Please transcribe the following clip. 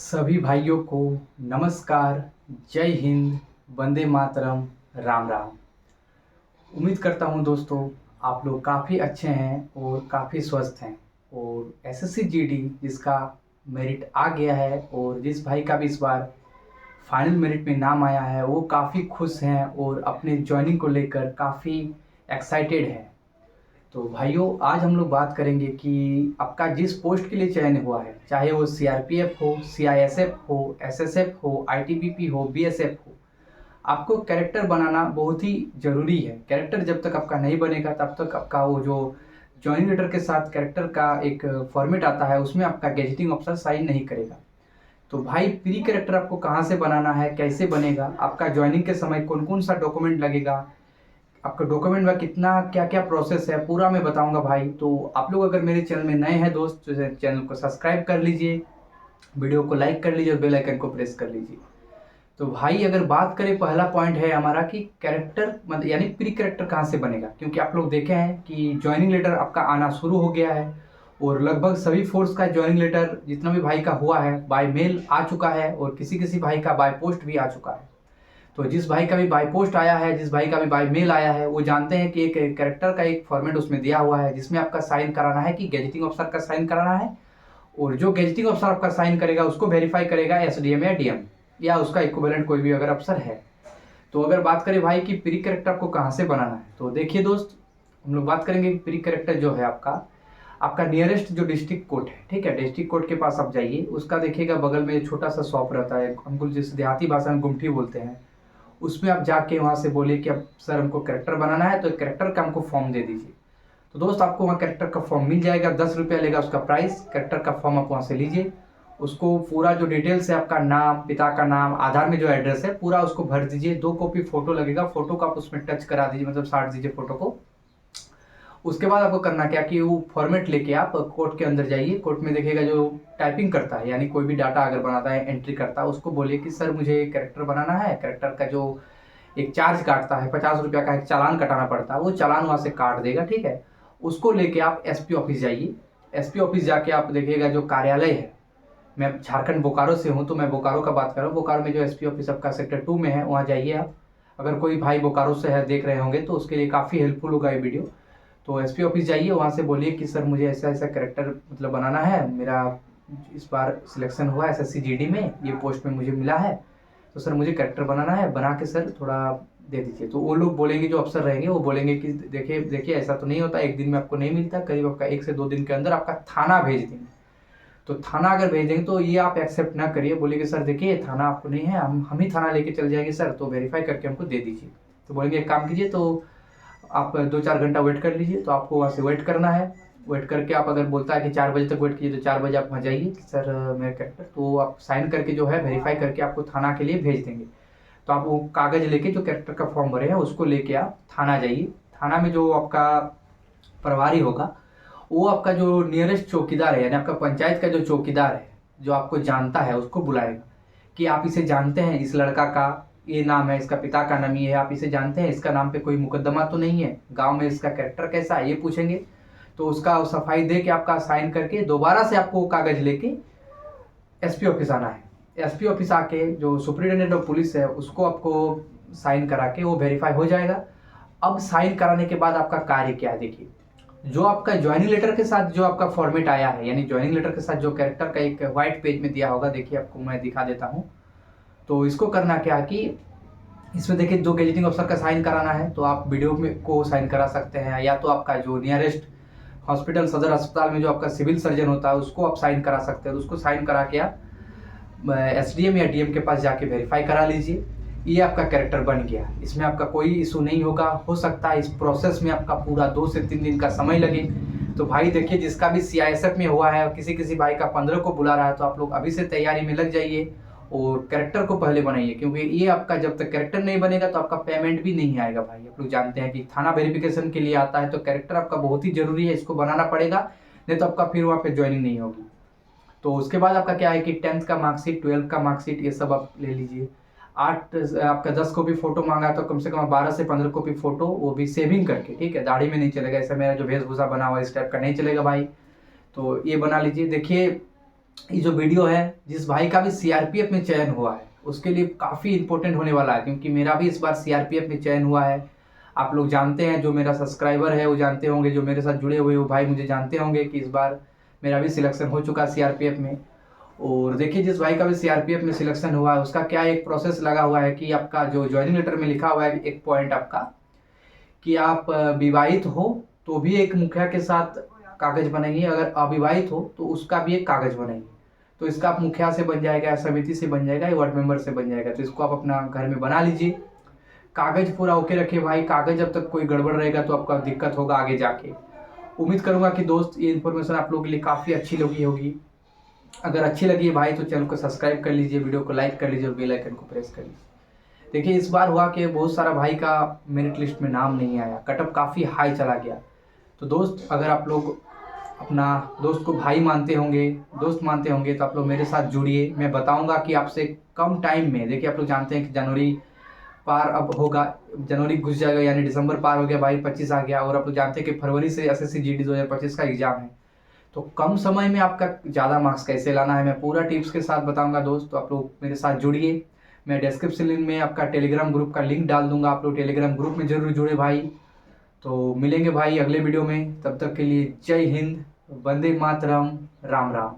सभी भाइयों को नमस्कार। जय हिंद। वंदे मातरम। राम राम। उम्मीद करता हूँ दोस्तों आप लोग काफ़ी अच्छे हैं और काफ़ी स्वस्थ हैं। और एसएससी जीडी जिसका मेरिट आ गया है और जिस भाई का भी इस बार फाइनल मेरिट में नाम आया है वो काफ़ी खुश हैं और अपने ज्वाइनिंग को लेकर काफ़ी एक्साइटेड हैं। तो भाइयों आज हम लोग बात करेंगे कि आपका जिस पोस्ट के लिए चयन हुआ है, चाहे वो सीआरपीएफ हो, सीआईएसएफ हो, एसएसएफ हो, आईटीबीपी हो, बीएसएफ हो, आपको कैरेक्टर बनाना बहुत ही ज़रूरी है। कैरेक्टर जब तक आपका नहीं बनेगा तब तक आपका वो जो जॉइनिंग लेटर के साथ कैरेक्टर का एक फॉर्मेट आता है उसमें आपका गेजेटिंग ऑफिसर साइन नहीं करेगा। तो भाई प्री कैरेक्टर आपको कहाँ से बनाना है, कैसे बनेगा, आपका ज्वाइनिंग के समय कौन कौन सा डॉक्यूमेंट लगेगा, आपका डॉक्यूमेंट में कितना क्या क्या प्रोसेस है, पूरा मैं बताऊंगा भाई। तो आप लोग अगर मेरे चैनल में नए हैं दोस्त तो चैनल को सब्सक्राइब कर लीजिए, वीडियो को लाइक कर लीजिए और बेल आइकन को प्रेस कर लीजिए। तो भाई अगर बात करें, पहला पॉइंट है हमारा कि कैरेक्टर मतलब यानी प्री कैरेक्टर कहाँ से बनेगा, क्योंकि आप लोग देखे हैं कि ज्वाइनिंग लेटर आपका आना शुरू हो गया है और लगभग सभी फोर्स का ज्वाइनिंग लेटर जितना भी भाई का हुआ है बाय मेल आ चुका है और किसी किसी भाई का बाय पोस्ट भी आ चुका है। तो जिस भाई का भी बाय पोस्ट आया है, जिस भाई का भी बाय मेल आया है, वो जानते हैं कि एक कैरेक्टर का एक फॉर्मेट उसमें दिया हुआ है जिसमें आपका साइन कराना है कि गेजेटिंग ऑफिसर का साइन कराना है और जो गेजेटिंग ऑफिसर आपका साइन करेगा उसको वेरीफाई करेगा एसडीएम या डीएम या उसका इक्विवेलेंट कोई भी अगर अफसर है। तो अगर बात करें भाई कि प्री कैरेक्टर आपको कहाँ से बनाना है, तो देखिए दोस्त हम लोग बात करेंगे कि प्री कैरेक्टर जो है आपका आपका नियरेस्ट जो डिस्ट्रिक्ट कोर्ट है, ठीक है, डिस्ट्रिक्ट कोर्ट के पास आप जाइए, उसका देखिएगा बगल में छोटा सा शॉप रहता है, हमको जिस देहाती भाषा में गुमठी बोलते हैं, उसमें आप जाके वहाँ से बोलिए कि अब सर हमको कैरेक्टर बनाना है, तो कैरेक्टर का हमको फॉर्म दे दीजिए। तो दोस्त आपको वहाँ कैरेक्टर का फॉर्म मिल जाएगा, 10 रुपया लेगा उसका प्राइस। कैरेक्टर का फॉर्म आप वहाँ से लीजिए, उसको पूरा जो डिटेल्स है आपका नाम, पिता का नाम, आधार में जो एड्रेस है पूरा उसको भर दीजिए। 2 कॉपी फोटो लगेगा, फोटो को आप उसमें टच करा दीजिए, मतलब साट दीजिए फोटो को। उसके बाद आपको करना क्या कि वो फॉर्मेट लेके आप कोर्ट के अंदर जाइए। कोर्ट में देखिएगा जो टाइपिंग करता है यानी कोई भी डाटा अगर बनाता है, एंट्री करता है, उसको बोलिए कि सर मुझे कैरेक्टर बनाना है। कैरेक्टर का जो एक चार्ज काटता है 50 रुपया का, एक चालान कटाना पड़ता है, वो चालान वहाँ से काट देगा, ठीक है। उसको लेके आप एसपी ऑफिस जाइए। एसपी ऑफिस जाके आप देखिएगा जो कार्यालय है, मैं झारखंड बोकारो से हूँ तो मैं बोकारो का बात कर रहा हूँ। बोकारो में जो एसपी ऑफिस आपका सेक्टर 2 में है वहाँ जाइए आप। अगर कोई भाई बोकारो से है देख रहे होंगे तो उसके लिए काफ़ी हेल्पफुल होगा ये वीडियो। तो एसपी ऑफिस जाइए, वहाँ से बोलिए कि सर मुझे ऐसा ऐसा कैरेक्टर मतलब बनाना है, मेरा इस बार सिलेक्शन हुआ है एसएससी जीडी में, ये पोस्ट में मुझे मिला है, तो सर मुझे कैरेक्टर बनाना है, बना के सर थोड़ा दे दीजिए। तो वो लोग बोलेंगे, जो अफसर रहेंगे वो बोलेंगे कि देखिए देखिए ऐसा तो नहीं होता, एक दिन में आपको नहीं मिलता, करीब आपका 1 से 2 दिन के अंदर आपका थाना भेज देंगे। तो थाना अगर भेज देंगे तो ये आप एक्सेप्ट ना करिए, बोलिए कि सर देखिए थाना आपको नहीं है, हम ही थाना लेके चल जाएंगे सर, तो वेरीफाई करके हमको दे दीजिए। तो बोलेंगे एक काम कीजिए, तो आप 2-4 घंटा वेट कर लीजिए। तो आपको वहाँ से वेट करना है। वेट करके आप अगर बोलता है कि 4 बजे तक वेट कीजिए तो 4 बजे आप वहाँ जाइए कि सर मेरा कैरेक्टर, तो आप साइन करके जो है वेरीफाई करके आपको थाना के लिए भेज देंगे। तो आप वो कागज़ लेके जो कैरेक्टर का फॉर्म भरे हैं उसको लेके आप थाना जाइए। थाना में जो आपका प्रभारी होगा वो आपका जो नियरेस्ट चौकीदार है, यानी आपका पंचायत का जो चौकीदार है जो आपको जानता है, उसको बुलाएगा कि आप इसे जानते हैं, इस लड़का का ये नाम है, इसका पिता का नाम ये है, आप इसे जानते हैं, इसका नाम पे कोई मुकदमा तो नहीं है, गांव में इसका कैरेक्टर कैसा है ये पूछेंगे। तो उसका सफाई दे के आपका साइन करके दोबारा से आपको वो कागज लेके एसपी ऑफिस आना है। एसपी ऑफिस आके जो सुप्रिटेंडेंट ऑफ पुलिस है उसको आपको साइन करा के वो वेरीफाई हो जाएगा। अब साइन कराने के बाद आपका कार्य क्या है, देखिए जो आपका ज्वाइनिंग लेटर के साथ जो आपका फॉर्मेट आया है, यानी ज्वाइनिंग लेटर के साथ जो कैरेक्टर का एक व्हाइट पेज में दिया होगा, देखिए आपको मैं दिखा देता हूँ। तो इसको करना क्या कि इसमें देखिए 2 गेजेटिंग अफसर का साइन कराना है, तो आप वीडियो में को साइन करा सकते हैं, या तो आपका जो नियरेस्ट हॉस्पिटल सदर अस्पताल में जो आपका सिविल सर्जन होता है उसको आप साइन करा सकते हैं। उसको साइन करा के आप एसडीएम या डीएम के पास जाके वेरीफाई करा लीजिए। ये आपका कैरेक्टर बन गया, इसमें आपका कोई इशू नहीं होगा। हो सकता है इस प्रोसेस में आपका पूरा 2 से 3 दिन का समय लगे। तो भाई देखिए जिसका भी सीआईएसएफ में हुआ है और किसी किसी भाई का 15 को बुला रहा है, तो आप लोग अभी से तैयारी में लग जाइए और कैरेक्टर को पहले बनाइए, क्योंकि ये आपका जब तक कैरेक्टर नहीं बनेगा तो आपका पेमेंट भी नहीं आएगा। भाई आप लोग जानते हैं कि थाना वेरिफिकेशन के लिए आता है, तो कैरेक्टर आपका बहुत ही जरूरी है, इसको बनाना पड़ेगा, नहीं तो आपका फिर वहाँ पे ज्वाइनिंग नहीं होगी। तो उसके बाद आपका क्या है कि 10th का मार्कशीट, 12th का मार्कशीट, ये सब आप ले लीजिए। आपका 10 कॉपी फोटो मांगा तो कम से कम 12 से 15 कॉपी फोटो, वो भी सेविंग करके, ठीक है, दाढ़ी में नहीं चलेगा, ऐसा मेरा जो वेशभूषा बना हुआ इस टाइप का नहीं चलेगा भाई। तो ये बना लीजिए। देखिए ये जो वीडियो है, जिस भाई का भी सीआरपीएफ में चयन हुआ है उसके लिए काफ़ी इंपॉर्टेंट होने वाला है, क्योंकि मेरा भी इस बार सीआरपीएफ में चयन हुआ है। आप लोग जानते हैं, जो मेरा सब्सक्राइबर है वो जानते होंगे, जो मेरे साथ जुड़े हुए वो भाई मुझे जानते होंगे कि इस बार मेरा भी सिलेक्शन हो चुका है सीआरपीएफ में। और देखिए, जिस भाई का भी सीआरपीएफ में सिलेक्शन हुआ है उसका क्या एक प्रोसेस लगा हुआ है कि आपका जो ज्वाइनिंग लेटर में लिखा हुआ है एक पॉइंट आपका, कि आप विवाहित हो तो भी एक मुखिया के साथ कागज बनाइए, अगर अविवाहित हो तो उसका भी एक कागज बनाइए। तो इसका आप मुखिया से बन जाएगा, समिति से बन जाएगा, या वार्ड मेंबर से बन जाएगा। तो इसको आप अपना घर में बना लीजिए, कागज पूरा ओके रखिए भाई। कागज जब तक कोई गड़बड़ रहेगा तो आपका दिक्कत होगा आगे जाके। उम्मीद करूंगा कि दोस्त ये इन्फॉर्मेशन आप लोगों के लिए काफ़ी अच्छी लगी होगी। अगर अच्छी लगी है भाई तो चैनल को सब्सक्राइब कर लीजिए, वीडियो को लाइक कर लीजिए और बेल आइकन को प्रेस कर लीजिए। देखिए, इस बार हुआ कि बहुत सारा भाई का मेरिट लिस्ट में नाम नहीं आया, कटअप काफ़ी हाई चला गया। तो दोस्त, अगर आप लोग अपना दोस्त को भाई मानते होंगे, दोस्त मानते होंगे, तो आप लोग मेरे साथ जुड़िए। मैं बताऊंगा कि आपसे कम टाइम में, देखिए आप लोग जानते हैं कि जनवरी पार अब होगा, जनवरी घुस जाएगा, यानी दिसंबर पार हो गया भाई, 25 आ गया। और आप लोग जानते हैं कि फरवरी से एसएससी जीडी 2025 का एग्जाम है। तो कम समय में आपका ज़्यादा मार्क्स कैसे लाना है, मैं पूरा टिप्स के साथ बताऊंगा दोस्त। तो आप लोग मेरे साथ जुड़िए। मैं डिस्क्रिप्शन लिंक में आपका टेलीग्राम ग्रुप का लिंक डाल दूंगा, आप लोग टेलीग्राम ग्रुप में जरूर जुड़े भाई। तो मिलेंगे भाई अगले वीडियो में, तब तक के लिए जय हिंद, वंदे मातरम, राम राम।